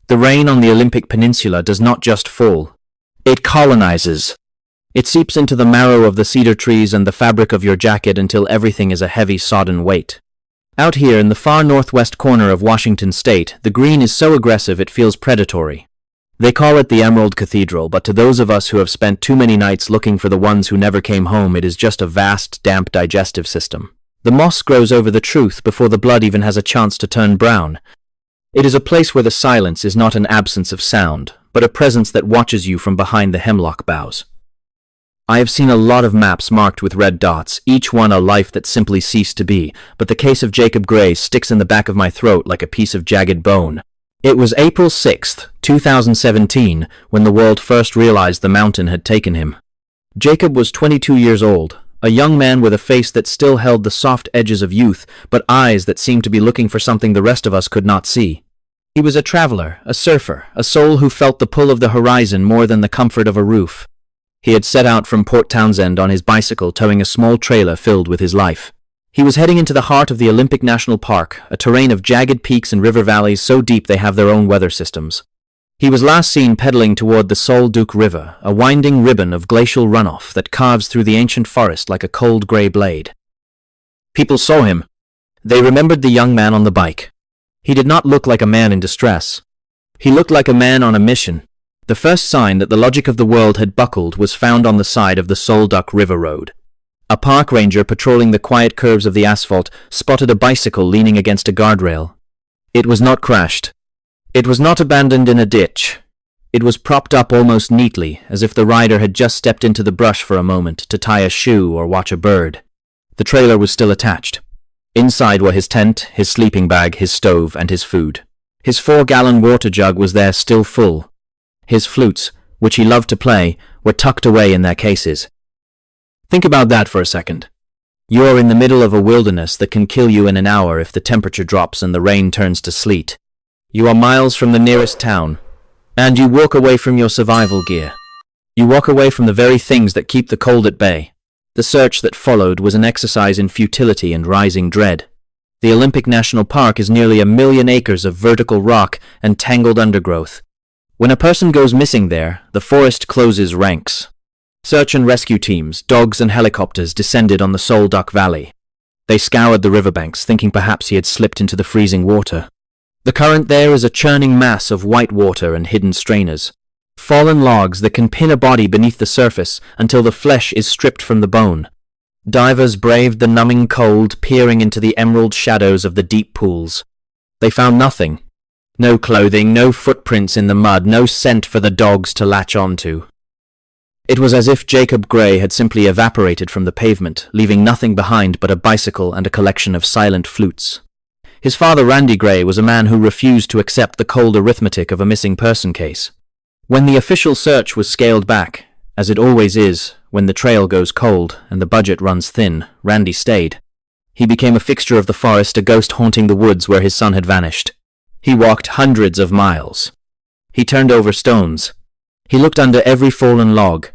The rain on the Olympic Peninsula does not just fall. It colonizes. It seeps into the marrow of the cedar trees and the fabric of your jacket until everything is a heavy, sodden weight. Out here in the far northwest corner of Washington state, the green is so aggressive it feels predatory. They call it the Emerald Cathedral, but to those of us who have spent too many nights looking for the ones who never came home, it is just a vast, damp digestive system. The moss grows over the truth before the blood even has a chance to turn brown. It is a place where the silence is not an absence of sound, but a presence that watches you from behind the hemlock boughs. I have seen a lot of maps marked with red dots, each one a life that simply ceased to be, but the case of Jacob Gray sticks in the back of my throat like a piece of jagged bone. It was April 6th, 2017, when the world first realized the mountain had taken him. Jacob was 22 years old, a young man with a face that still held the soft edges of youth, but eyes that seemed to be looking for something the rest of us could not see. He was a traveler, a surfer, a soul who felt the pull of the horizon more than the comfort of a roof. He had set out from Port Townsend on his bicycle, towing a small trailer filled with his life. He was heading into the heart of the Olympic National Park, a terrain of jagged peaks and river valleys so deep they have their own weather systems. He was last seen pedaling toward the Sol Duc River, a winding ribbon of glacial runoff that carves through the ancient forest like a cold gray blade. People saw him. They remembered the young man on the bike. He did not look like a man in distress. He looked like a man on a mission. The first sign that the logic of the world had buckled was found on the side of the Sol Duc River road. A park ranger patrolling the quiet curves of the asphalt spotted a bicycle leaning against a guardrail. It was not crashed. It was not abandoned in a ditch. It was propped up almost neatly, as if the rider had just stepped into the brush for a moment to tie a shoe or watch a bird. The trailer was still attached. Inside were his tent, his sleeping bag, his stove, and his food. His 4-gallon water jug was there still full. His flutes, which he loved to play, were tucked away in their cases. Think about that for a second. You're in the middle of a wilderness that can kill you in an hour if the temperature drops and the rain turns to sleet. You are miles from the nearest town, and you walk away from your survival gear. You walk away from the very things that keep the cold at bay. The search that followed was an exercise in futility and rising dread. The Olympic National Park is nearly 1 million acres of vertical rock and tangled undergrowth. When a person goes missing there, the forest closes ranks. Search and rescue teams, dogs and helicopters descended on the Sol Duc Valley. They scoured the riverbanks, thinking perhaps he had slipped into the freezing water. The current there is a churning mass of white water and hidden strainers. Fallen logs that can pin a body beneath the surface until the flesh is stripped from the bone. Divers braved the numbing cold, peering into the emerald shadows of the deep pools. They found nothing. No clothing, no footprints in the mud, no scent for the dogs to latch onto. It was as if Jacob Gray had simply evaporated from the pavement, leaving nothing behind but a bicycle and a collection of silent flutes. His father, Randy Gray, was a man who refused to accept the cold arithmetic of a missing person case. When the official search was scaled back, as it always is when the trail goes cold and the budget runs thin, Randy stayed. He became a fixture of the forest, a ghost haunting the woods where his son had vanished. He walked hundreds of miles. He turned over stones. He looked under every fallen log.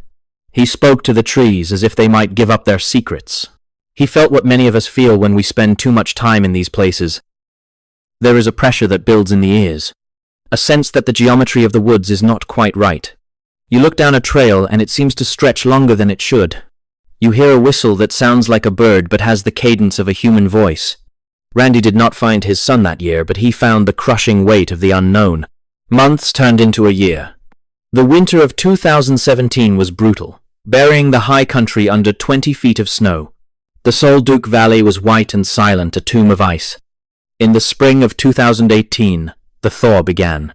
He spoke to the trees as if they might give up their secrets. He felt what many of us feel when we spend too much time in these places. There is a pressure that builds in the ears, a sense that the geometry of the woods is not quite right. You look down a trail and it seems to stretch longer than it should. You hear a whistle that sounds like a bird but has the cadence of a human voice. Randy did not find his son that year, but he found the crushing weight of the unknown. Months turned into a year. The winter of 2017 was brutal, burying the high country under 20 feet of snow. The Sol Duc Valley was white and silent, a tomb of ice. In the spring of 2018, the thaw began.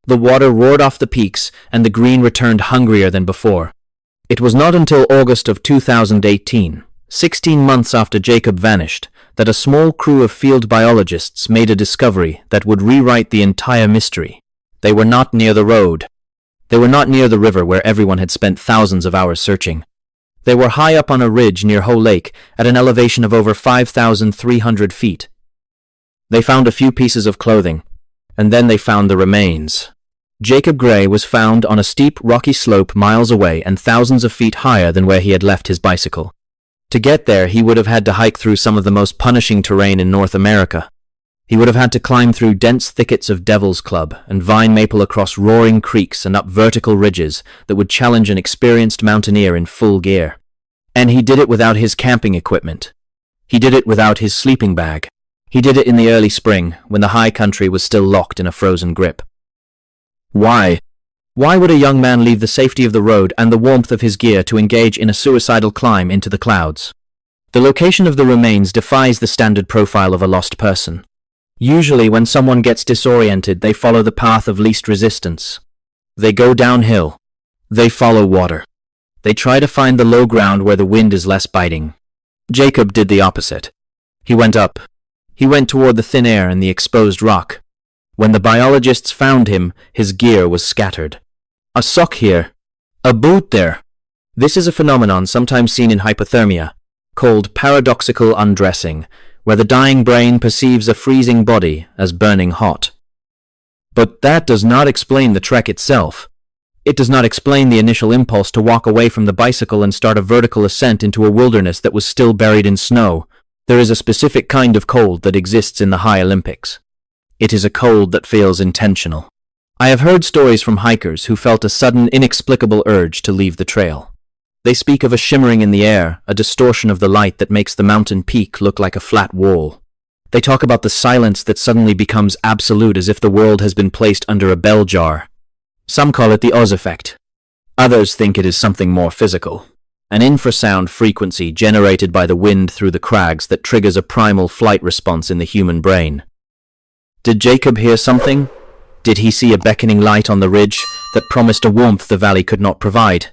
The water roared off the peaks, and the green returned hungrier than before. It was not until August of 2018, 16 months after Jacob vanished, that a small crew of field biologists made a discovery that would rewrite the entire mystery. They were not near the road. They were not near the river where everyone had spent thousands of hours searching. They were high up on a ridge near Ho Lake at an elevation of over 5,300 feet. They found a few pieces of clothing, and then they found the remains. Jacob Gray was found on a steep, rocky slope miles away and thousands of feet higher than where he had left his bicycle. To get there, he would have had to hike through some of the most punishing terrain in North America. He would have had to climb through dense thickets of devil's club and vine maple across roaring creeks and up vertical ridges that would challenge an experienced mountaineer in full gear. And he did it without his camping equipment. He did it without his sleeping bag. He did it in the early spring, when the high country was still locked in a frozen grip. Why? Why would a young man leave the safety of the road and the warmth of his gear to engage in a suicidal climb into the clouds? The location of the remains defies the standard profile of a lost person. Usually, when someone gets disoriented, they follow the path of least resistance. They go downhill. They follow water. They try to find the low ground where the wind is less biting. Jacob did the opposite. He went up. He went toward the thin air and the exposed rock. When the biologists found him, his gear was scattered. A sock here. A boot there. This is a phenomenon sometimes seen in hypothermia, called paradoxical undressing, where the dying brain perceives a freezing body as burning hot. But that does not explain the trek itself. It does not explain the initial impulse to walk away from the bicycle and start a vertical ascent into a wilderness that was still buried in snow. There is a specific kind of cold that exists in the high Olympics. It is a cold that feels intentional. I have heard stories from hikers who felt a sudden, inexplicable urge to leave the trail. They speak of a shimmering in the air, a distortion of the light that makes the mountain peak look like a flat wall. They talk about the silence that suddenly becomes absolute, as if the world has been placed under a bell jar. Some call it the Oz effect. Others think it is something more physical. An infrasound frequency generated by the wind through the crags that triggers a primal flight response in the human brain. Did Jacob hear something? Did he see a beckoning light on the ridge that promised a warmth the valley could not provide?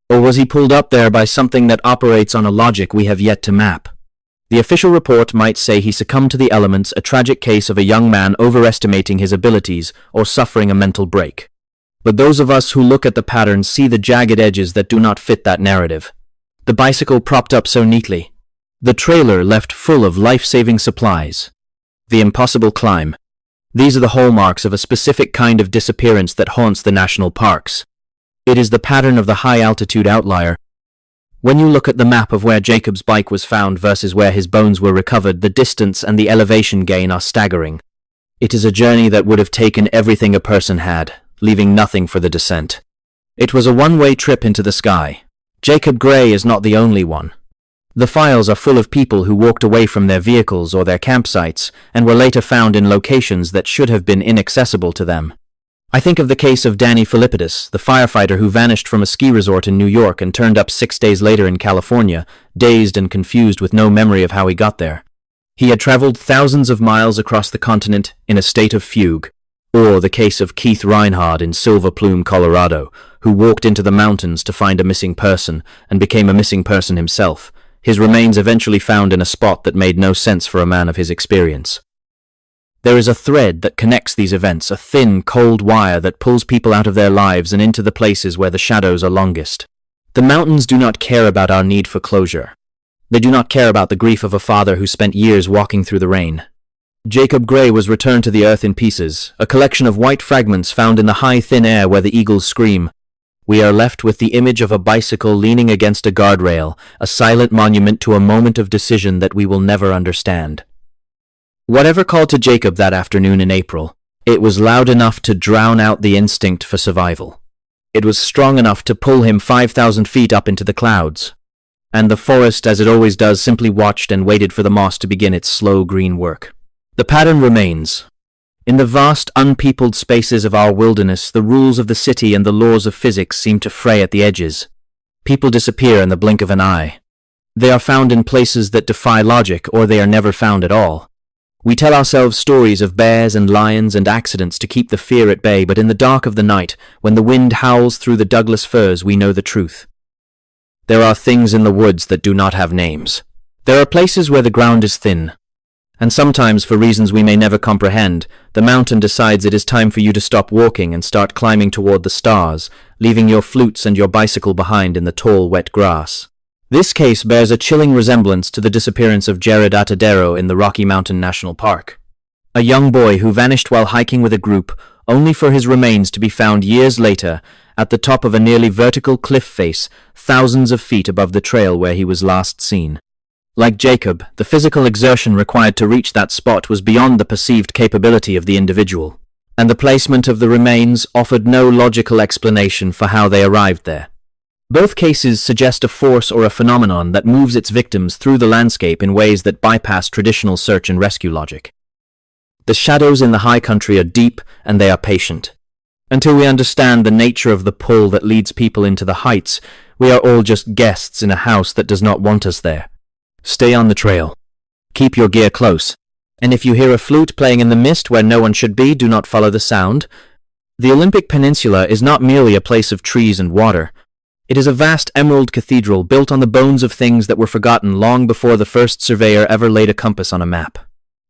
Or was he pulled up there by something that operates on a logic we have yet to map? The official report might say he succumbed to the elements, a tragic case of a young man overestimating his abilities or suffering a mental break. But those of us who look at the patterns see the jagged edges that do not fit that narrative. The bicycle propped up so neatly. The trailer left full of life-saving supplies. The impossible climb. These are the hallmarks of a specific kind of disappearance that haunts the national parks. It is the pattern of the high-altitude outlier. When you look at the map of where Jacob's bike was found versus where his bones were recovered, the distance and the elevation gain are staggering. It is a journey that would have taken everything a person had, leaving nothing for the descent. It was a one-way trip into the sky. Jacob Gray is not the only one. The files are full of people who walked away from their vehicles or their campsites and were later found in locations that should have been inaccessible to them. I think of the case of Danny Philippidis, the firefighter who vanished from a ski resort in New York and turned up 6 days later in California, dazed and confused with no memory of how he got there. He had traveled thousands of miles across the continent in a state of fugue. Or the case of Keith Reinhard in Silver Plume, Colorado, who walked into the mountains to find a missing person and became a missing person himself, his remains eventually found in a spot that made no sense for a man of his experience. There is a thread that connects these events, a thin, cold wire that pulls people out of their lives and into the places where the shadows are longest. The mountains do not care about our need for closure. They do not care about the grief of a father who spent years walking through the rain. Jacob Gray was returned to the earth in pieces, a collection of white fragments found in the high thin air where the eagles scream. We are left with the image of a bicycle leaning against a guardrail, a silent monument to a moment of decision that we will never understand. Whatever called to Jacob that afternoon in April, it was loud enough to drown out the instinct for survival. It was strong enough to pull him 5,000 feet up into the clouds. And the forest, as it always does, simply watched and waited for the moss to begin its slow green work. The pattern remains. In the vast, unpeopled spaces of our wilderness, the rules of the city and the laws of physics seem to fray at the edges. People disappear in the blink of an eye. They are found in places that defy logic, or they are never found at all. We tell ourselves stories of bears and lions and accidents to keep the fear at bay, but in the dark of the night, when the wind howls through the Douglas firs, we know the truth. There are things in the woods that do not have names. There are places where the ground is thin. And sometimes, for reasons we may never comprehend, the mountain decides it is time for you to stop walking and start climbing toward the stars, leaving your flutes and your bicycle behind in the tall, wet grass. This case bears a chilling resemblance to the disappearance of Jaryd Atadero in the Rocky Mountain National Park. A young boy who vanished while hiking with a group, only for his remains to be found years later at the top of a nearly vertical cliff face, thousands of feet above the trail where he was last seen. Like Jacob, the physical exertion required to reach that spot was beyond the perceived capability of the individual, and the placement of the remains offered no logical explanation for how they arrived there. Both cases suggest a force or a phenomenon that moves its victims through the landscape in ways that bypass traditional search and rescue logic. The shadows in the high country are deep and they are patient. Until we understand the nature of the pull that leads people into the heights, we are all just guests in a house that does not want us there. Stay on the trail. Keep your gear close. And if you hear a flute playing in the mist where no one should be, do not follow the sound. The Olympic Peninsula is not merely a place of trees and water. It is a vast emerald cathedral built on the bones of things that were forgotten long before the first surveyor ever laid a compass on a map.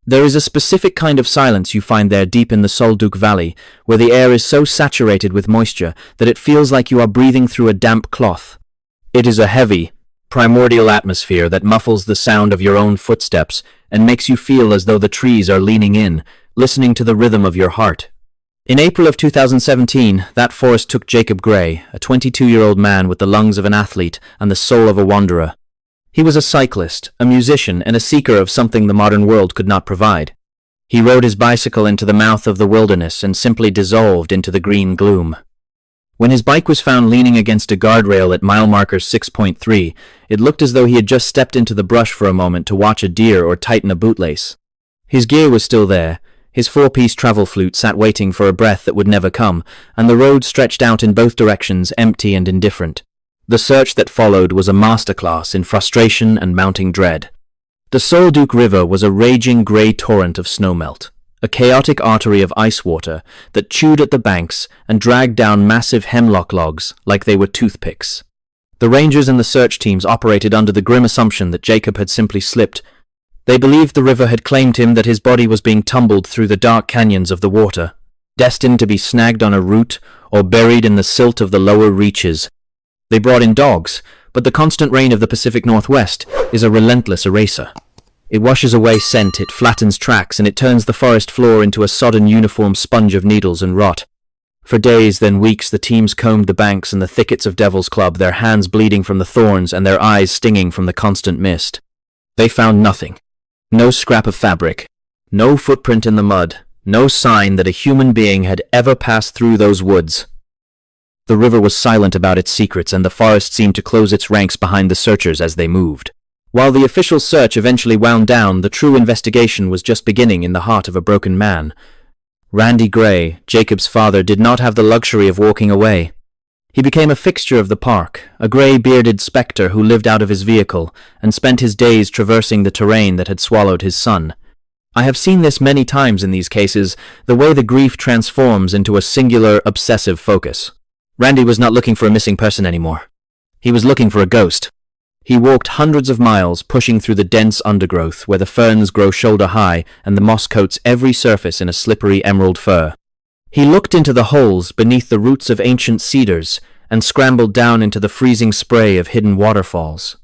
There is a specific kind of silence you find there deep in the Sol Duc Valley, where the air is so saturated with moisture that it feels like you are breathing through a damp cloth. It is a heavy, primordial atmosphere that muffles the sound of your own footsteps and makes you feel as though the trees are leaning in, listening to the rhythm of your heart. In April of 2017, that forest took Jacob Gray, a 22-year-old man with the lungs of an athlete and the soul of a wanderer. He was a cyclist, a musician, and a seeker of something the modern world could not provide. He rode his bicycle into the mouth of the wilderness and simply dissolved into the green gloom. When his bike was found leaning against a guardrail at mile marker 6.3, it looked as though he had just stepped into the brush for a moment to watch a deer or tighten a bootlace. His gear was still there. His four-piece travel flute sat waiting for a breath that would never come, and the road stretched out in both directions, empty and indifferent. The search that followed was a masterclass in frustration and mounting dread. The Sol Duc River was a raging grey torrent of snowmelt, a chaotic artery of ice water that chewed at the banks and dragged down massive hemlock logs like they were toothpicks. The rangers and the search teams operated under the grim assumption that Jacob had simply slipped. They believed the river had claimed him, that his body was being tumbled through the dark canyons of the water, destined to be snagged on a root or buried in the silt of the lower reaches. They brought in dogs, but the constant rain of the Pacific Northwest is a relentless eraser. It washes away scent, it flattens tracks, and it turns the forest floor into a sodden uniform sponge of needles and rot. For days, then weeks, the teams combed the banks and the thickets of Devil's Club, their hands bleeding from the thorns and their eyes stinging from the constant mist. They found nothing. No scrap of fabric, no footprint in the mud, no sign that a human being had ever passed through those woods. The river was silent about its secrets, and the forest seemed to close its ranks behind the searchers as they moved. While the official search eventually wound down, the true investigation was just beginning in the heart of a broken man. Randy Gray, Jacob's father, did not have the luxury of walking away. He became a fixture of the park, a grey-bearded spectre who lived out of his vehicle and spent his days traversing the terrain that had swallowed his son. I have seen this many times in these cases, the way the grief transforms into a singular, obsessive focus. Randy was not looking for a missing person anymore. He was looking for a ghost. He walked hundreds of miles, pushing through the dense undergrowth where the ferns grow shoulder-high and the moss coats every surface in a slippery emerald fur. He looked into the holes beneath the roots of ancient cedars and scrambled down into the freezing spray of hidden waterfalls.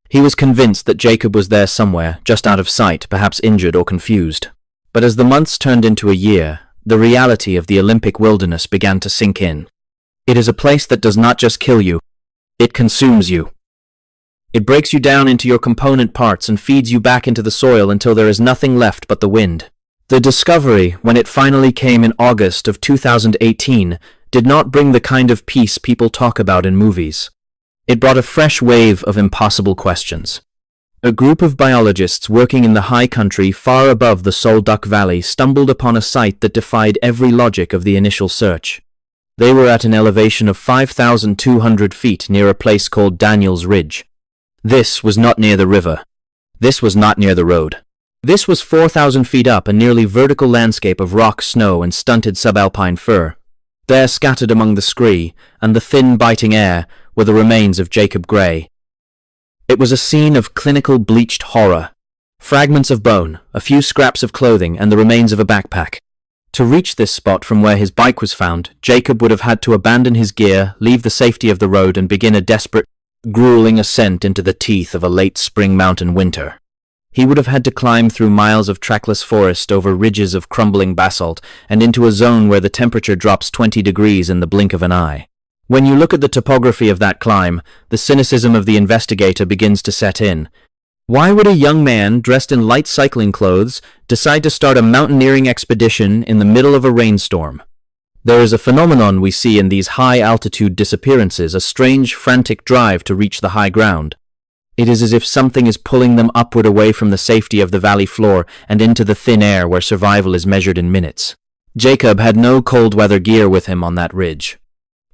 He was convinced that Jacob was there somewhere, just out of sight, perhaps injured or confused. But as the months turned into a year, the reality of the Olympic wilderness began to sink in. It is a place that does not just kill you, it consumes you. It breaks you down into your component parts and feeds you back into the soil until there is nothing left but the wind. The discovery, when it finally came in August of 2018, did not bring the kind of peace people talk about in movies. It brought a fresh wave of impossible questions. A group of biologists working in the high country far above the Sol Duc Valley stumbled upon a site that defied every logic of the initial search. They were at an elevation of 5,200 feet near a place called Daniel's Ridge. This was not near the river. This was not near the road. This was 4,000 feet up, a nearly vertical landscape of rock, snow, and stunted subalpine fir. There, scattered among the scree and the thin, biting air, were the remains of Jacob Gray. It was a scene of clinical bleached horror. Fragments of bone, a few scraps of clothing, and the remains of a backpack. To reach this spot from where his bike was found, Jacob would have had to abandon his gear, leave the safety of the road, and begin a desperate, grueling ascent into the teeth of a late spring mountain winter. He would have had to climb through miles of trackless forest, over ridges of crumbling basalt, and into a zone where the temperature drops 20 degrees in the blink of an eye. When you look at the topography of that climb, the cynicism of the investigator begins to set in. Why would a young man dressed in light cycling clothes decide to start a mountaineering expedition in the middle of a rainstorm? There is a phenomenon we see in these high-altitude disappearances, a strange, frantic drive to reach the high ground. It is as if something is pulling them upward away from the safety of the valley floor and into the thin air where survival is measured in minutes. Jacob had no cold-weather gear with him on that ridge.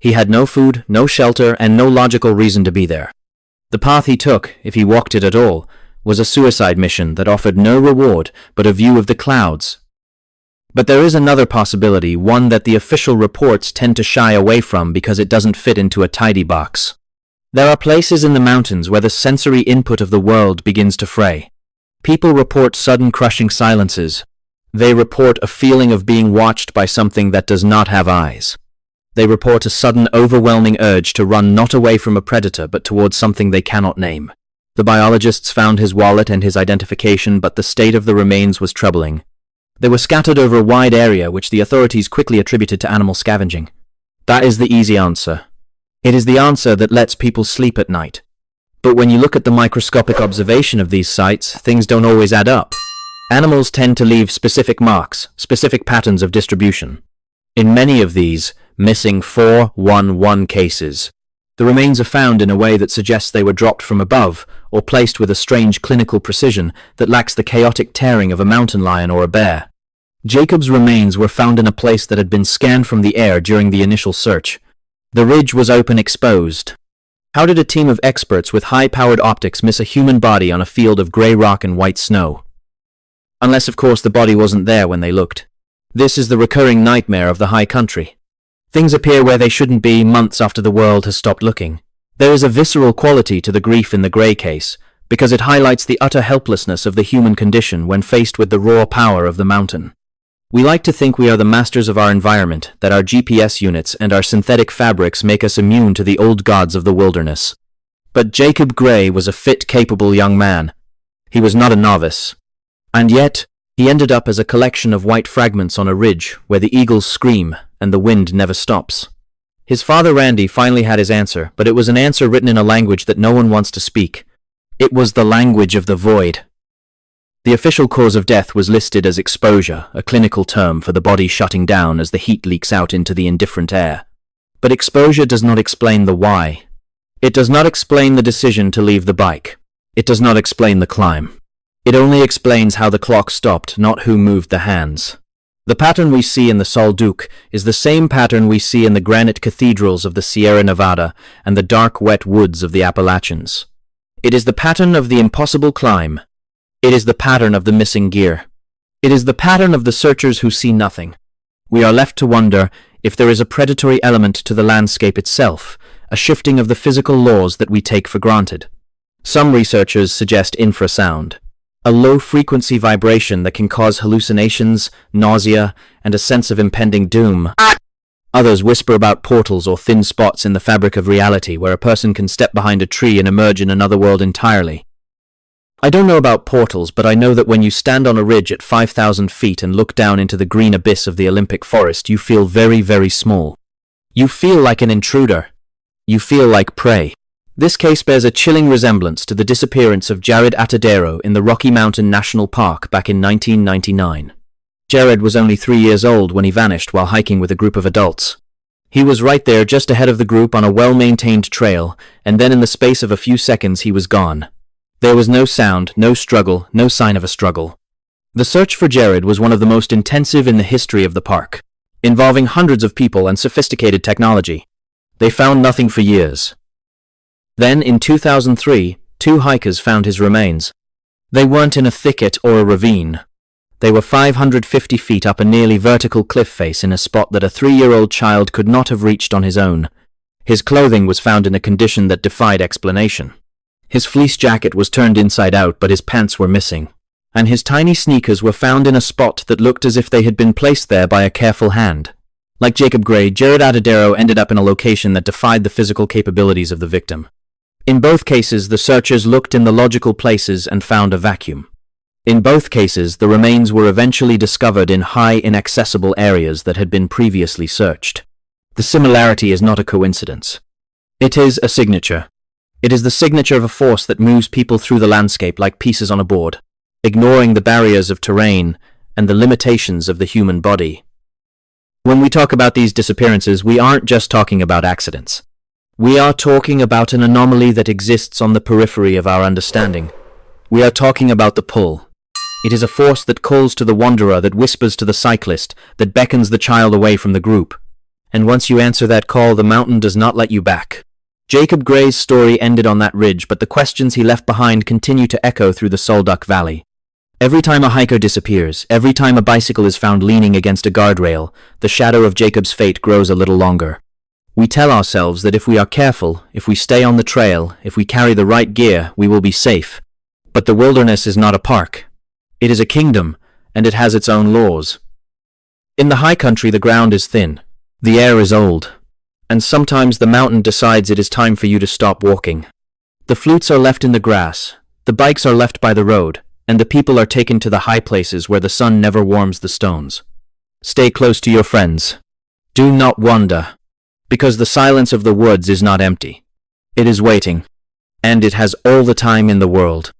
He had no food, no shelter, and no logical reason to be there. The path he took, if he walked it at all, was a suicide mission that offered no reward but a view of the clouds. But there is another possibility, one that the official reports tend to shy away from because it doesn't fit into a tidy box. There are places in the mountains where the sensory input of the world begins to fray. People report sudden crushing silences. They report a feeling of being watched by something that does not have eyes. They report a sudden overwhelming urge to run not away from a predator but towards something they cannot name. The biologists found his wallet and his identification, but the state of the remains was troubling. They were scattered over a wide area which the authorities quickly attributed to animal scavenging. That is the easy answer. It is the answer that lets people sleep at night. But when you look at the microscopic observation of these sites, things don't always add up. Animals tend to leave specific marks, specific patterns of distribution. In many of these missing 411 cases, the remains are found in a way that suggests they were dropped from above or placed with a strange clinical precision that lacks the chaotic tearing of a mountain lion or a bear. Jacob's remains were found in a place that had been scanned from the air during the initial search. The ridge was open, exposed. How did a team of experts with high-powered optics miss a human body on a field of grey rock and white snow? Unless, of course, the body wasn't there when they looked. This is the recurring nightmare of the high country. Things appear where they shouldn't be months after the world has stopped looking. There is a visceral quality to the grief in the Grey case, because it highlights the utter helplessness of the human condition when faced with the raw power of the mountain. We like to think we are the masters of our environment, that our GPS units and our synthetic fabrics make us immune to the old gods of the wilderness. But Jacob Gray was a fit, capable young man. He was not a novice. And yet, he ended up as a collection of white fragments on a ridge where the eagles scream and the wind never stops. His father Randy finally had his answer, but it was an answer written in a language that no one wants to speak. It was the language of the void. The official cause of death was listed as exposure, a clinical term for the body shutting down as the heat leaks out into the indifferent air. But exposure does not explain the why. It does not explain the decision to leave the bike. It does not explain the climb. It only explains how the clock stopped, not who moved the hands. The pattern we see in the Sol Duc is the same pattern we see in the granite cathedrals of the Sierra Nevada and the dark, wet woods of the Appalachians. It is the pattern of the impossible climb. It is the pattern of the missing gear. It is the pattern of the searchers who see nothing. We are left to wonder if there is a predatory element to the landscape itself, a shifting of the physical laws that we take for granted. Some researchers suggest infrasound, a low-frequency vibration that can cause hallucinations, nausea, and a sense of impending doom. Others whisper about portals or thin spots in the fabric of reality where a person can step behind a tree and emerge in another world entirely. I don't know about portals, but I know that when you stand on a ridge at 5,000 feet and look down into the green abyss of the Olympic forest, you feel very, very small. You feel like an intruder. You feel like prey. This case bears a chilling resemblance to the disappearance of Jaryd Atadero in the Rocky Mountain National Park back in 1999. Jaryd was only 3 years old when he vanished while hiking with a group of adults. He was right there just ahead of the group on a well-maintained trail, and then in the space of a few seconds he was gone. There was no sound, no struggle, no sign of a struggle. The search for Jaryd was one of the most intensive in the history of the park, involving hundreds of people and sophisticated technology. They found nothing for years. Then, in 2003, 2 hikers found his remains. They weren't in a thicket or a ravine. They were 550 feet up a nearly vertical cliff face in a spot that a 3-year-old child could not have reached on his own. His clothing was found in a condition that defied explanation. His fleece jacket was turned inside out, but his pants were missing. And his tiny sneakers were found in a spot that looked as if they had been placed there by a careful hand. Like Jacob Gray, Jaryd Atadero ended up in a location that defied the physical capabilities of the victim. In both cases, the searchers looked in the logical places and found a vacuum. In both cases, the remains were eventually discovered in high, inaccessible areas that had been previously searched. The similarity is not a coincidence. It is a signature. It is the signature of a force that moves people through the landscape like pieces on a board, ignoring the barriers of terrain and the limitations of the human body. When we talk about these disappearances, we aren't just talking about accidents. We are talking about an anomaly that exists on the periphery of our understanding. We are talking about the pull. It is a force that calls to the wanderer, that whispers to the cyclist, that beckons the child away from the group. And once you answer that call, the mountain does not let you back. Jacob Gray's story ended on that ridge, but the questions he left behind continue to echo through the Sol Duc Valley. Every time a hiker disappears, every time a bicycle is found leaning against a guardrail, the shadow of Jacob's fate grows a little longer. We tell ourselves that if we are careful, if we stay on the trail, if we carry the right gear, we will be safe. But the wilderness is not a park. It is a kingdom, and it has its own laws. In the high country, the ground is thin. The air is old. And sometimes the mountain decides it is time for you to stop walking. The flutes are left in the grass, the bikes are left by the road, and the people are taken to the high places where the sun never warms the stones. Stay close to your friends. Do not wander, because the silence of the woods is not empty. It is waiting, and it has all the time in the world.